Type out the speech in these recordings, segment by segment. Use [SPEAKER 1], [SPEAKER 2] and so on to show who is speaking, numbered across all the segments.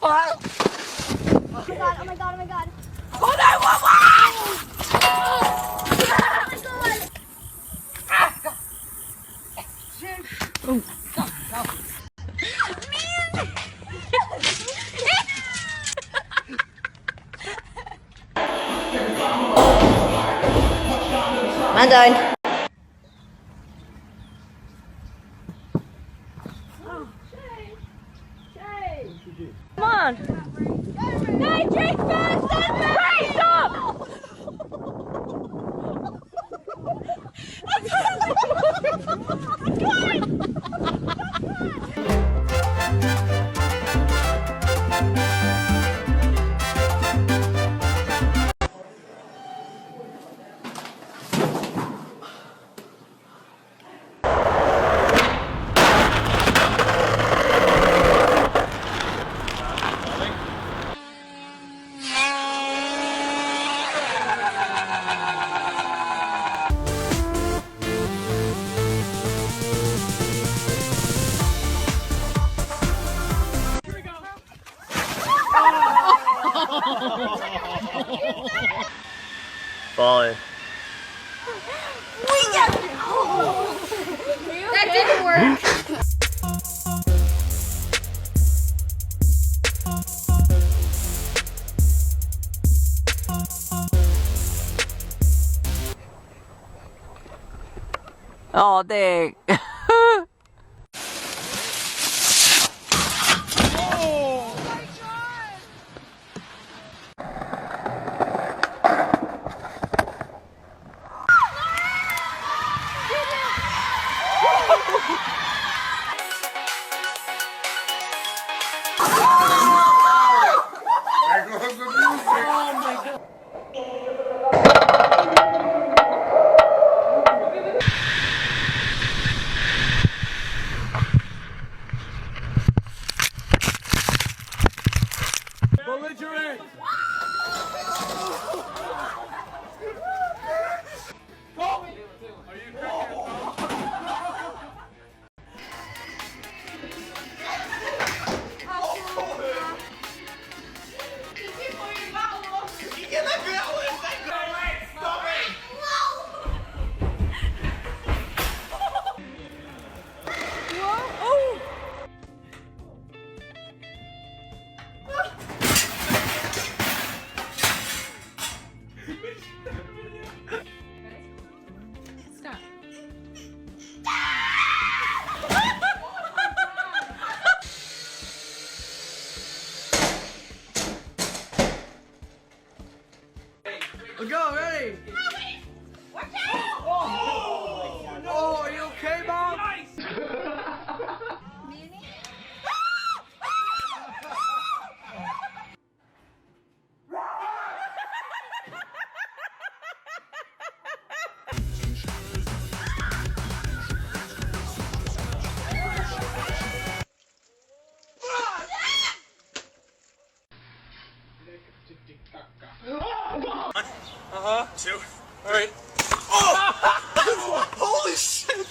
[SPEAKER 1] Oh my god, oh my god, oh my god.
[SPEAKER 2] Call 911!
[SPEAKER 3] Man down.
[SPEAKER 2] Come on! No, Jake, stop! Stop!
[SPEAKER 4] Bye.
[SPEAKER 1] That didn't work.
[SPEAKER 2] Oh, Dick.
[SPEAKER 4] Belligerent! We'll go, ready? Oh, are you okay, Mom? Two. All right. Oh! Holy shit!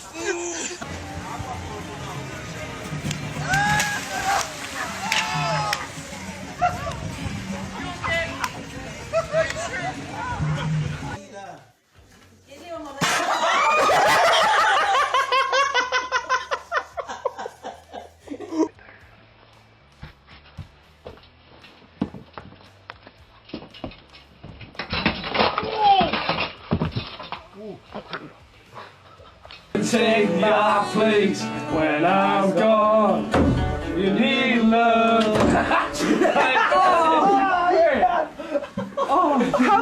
[SPEAKER 4] Take my place when I'm gone. You need love. Oh, how